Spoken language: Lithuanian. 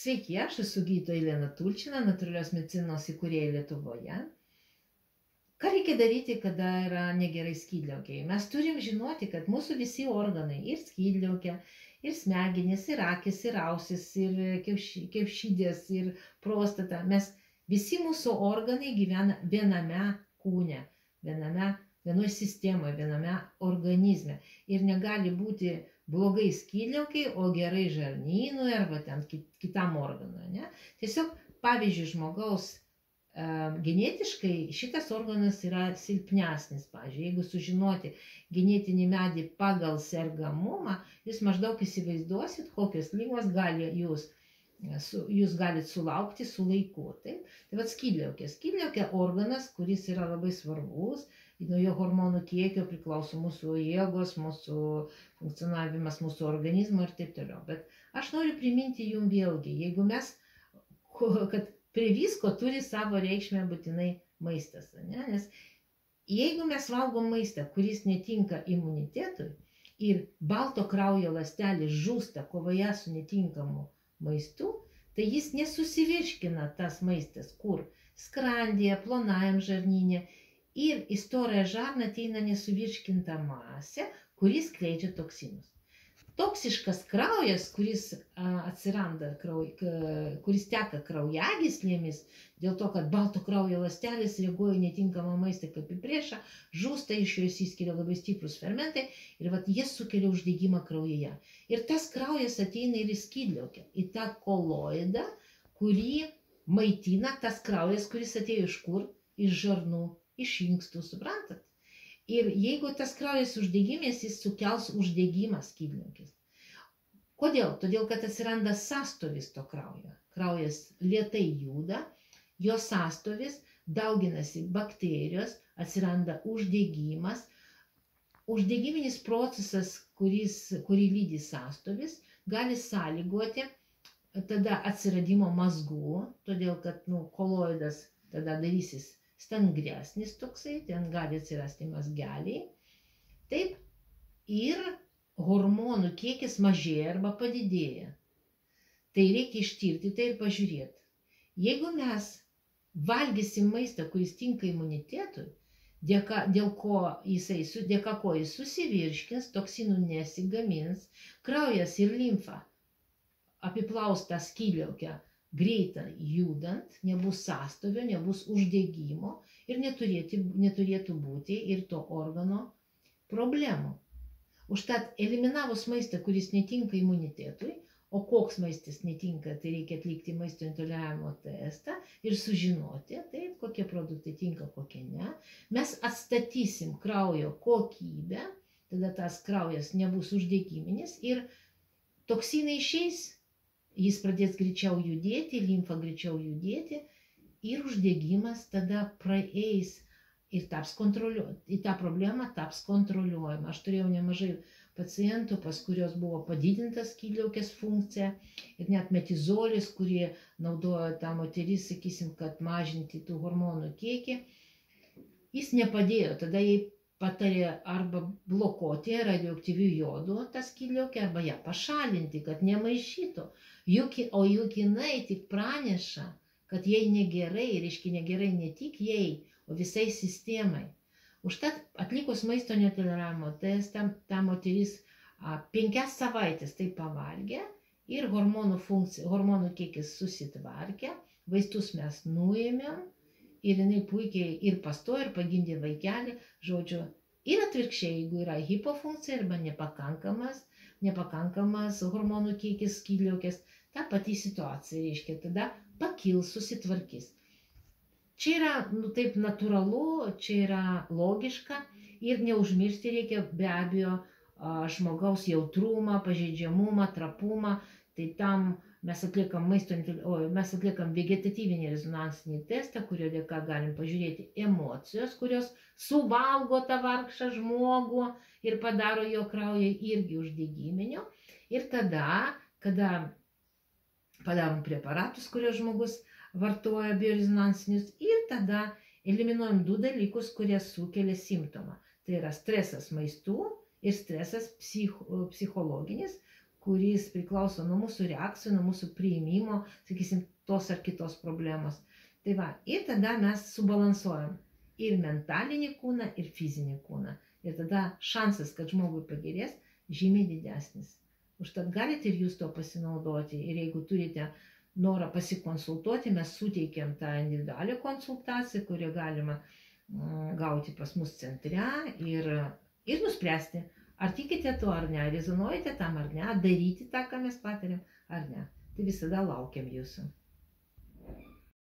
Sveiki, aš esu gydytoja Lina Tulčina, natūralios medicinos įkūrėja Lietuvoje. Ką reikia daryti, kada yra negerai skydliaukėje? Mes turim žinoti, kad mūsų visi organai, ir skydliaukė, ir smegenys, ir akis, ir ausis, ir kiaušidės, ir prostata, visi mūsų organai gyvena viename kūne, vienoje sistemoje, viename organizme. Ir negali būti blogai skydliaukiai, o gerai žarnynui arba ten kitam organui. Tiesiog, pavyzdžiui, žmogaus genetiškai šitas organas yra silpnesnis. Pavyzdžiui, jeigu sužinoti genetinį medį pagal sergamumą, jūs maždaug įsivaizduosit, kokios ligos jūs galite sulaukti su laiku. Tai vat skydliaukė. Skydliaukė organas, kuris yra labai svarbus, nuo jo hormonų kiekio priklauso mūsų jėgos, mūsų funkcionavimas, mūsų organizmo ir taip toliau. Bet aš noriu priminti jums vėlgi, jeigu kad prie visko turi savo reikšmę būtinai maistas. Nes jeigu mes valgom maistą, kuris netinka imunitetui ir balto kraujo ląstelės žūsta kovoje su netinkamu maistu, tai jis nesusivirškina tas maistas, kur skrandyje, plonajam žarnyne, ir į storąją žarną ateina nesuvirškinta masė, kuris skleidžia toksinus. Toksiškas kraujas, kuris atsiranda, kuris teka kraujagyslėmis, dėl to, kad balto kraujo ląstelės reaguoja netinkamą maistą kaip į priešą, žūsta, iš jo išsiskiria labai stiprus fermentai ir jie sukelia uždegimą kraujyje. Ir tas kraujas ateina ir į skydliaukę, į tą koloidą, kurį maitina tas kraujas, kuris atėjo iš kur? Iš žarnų, iš inkstų, suprantat? Ir jeigu tas kraujas uždegimas, jis sukels uždegimą skydliaukės. Kodėl? Todėl, kad atsiranda sąstovis to kraujo. Kraujas lėtai juda, jo sąstovis, dauginasi bakterijos, atsiranda uždegimas. Uždegiminis procesas, kurį lydi sąstovis, gali sąlygoti tada atsiradimo mazgų, todėl, kad koloidas tada darysis stangresnis toksai, ten gali atsirasti mazgeliai. Taip, ir hormonų kiekis mažėja arba padidėja. Tai reikia ištirti tai ir pažiūrėti. Jeigu mes valgysim maistą, kuris tinka imunitetui, dėka ko jis susivirškins, toksinų nesigamins, kraujas ir limfa apiplaus tą skydliaukę greitai judant, nebus sąstovio, nebus uždegimo ir neturėtų būti ir to organo problemų. Užtat eliminavus maistą, kuris netinka imunitetui, o koks maistas netinka, tai reikia atlikti maisto intoleravimo testą ir sužinoti, taip, kokie produktai tinka, kokie ne. Mes atstatysim kraujo kokybę, tada tas kraujas nebus uždegiminis ir toksinai išeis, jis pradės greičiau judėti, limfa greičiau judėti ir uždegimas tada praeis ir tą problemą taps kontroliuojama. Aš turėjau nemažai pacientų, pas kurios buvo padidintas skydliaukės funkcija ir net metizolis, kurį naudojo ta moteris, sakysim, kad mažinti tų hormonų kiekį, jis nepadėjo. Tada jai patarė arba blokuoti radioaktyvių jodų tą skydliaukę, arba ją pašalinti, kad nemaišytų. O juk jinai tik praneša, kad jai negerai, reiškia negerai ne tik jai, o visai sistemai. Užtat atlikus maisto netoleravimo testą, ta moteris 5 savaitės tai pavalgė ir hormonų kiekis susitvarkė, vaistus mes nuėmėm ir jinai puikiai ir pastojo, ir pagimdė vaikelį, žodžiu, ir atvirkščiai, jeigu yra hipofunkcija arba nepakankamas hormonų kiekis skydliaukės, ta pati situacija, reiškia, tada pakils, susitvarkys. Čia yra taip natūralu, čia yra logiška ir neužmiršti reikia be abejo žmogaus jautrumą, pažeidžiamumą, trapumą. Tai tam mes atliekam vegetatyvinį rezonansinį testą, kurio dėka galim pažiūrėti emocijos, kurios suvalgo tą vargšą žmogų ir padaro jo kraują irgi uždegiminiu. Ir tada, kada padarom preparatus, kuriuos žmogus vartoja biorezonansinius, ir tada eliminuojam 2 dalykus, kurie sukelia simptomą. Tai yra stresas maistų ir stresas psichologinis, kuris priklauso nuo mūsų reakcijų, nuo mūsų priėmimo, sakysim, tos ar kitos problemos. Tai va, ir tada mes subalansuojam ir mentalinį kūną, ir fizinį kūną. Ir tada šansas, kad žmogui pagerės, žymiai didesnis. Užtat galite ir jūs to pasinaudoti. Ir jeigu turite norą pasikonsultuoti, mes suteikiam tą individualią konsultaciją, kurią galima gauti pas mus centre ir nuspręsti, ar tikite to ar ne, rezonuojate tam ar ne, daryti tą, ką mes patariam ar ne. Tai visada laukiam jūsų.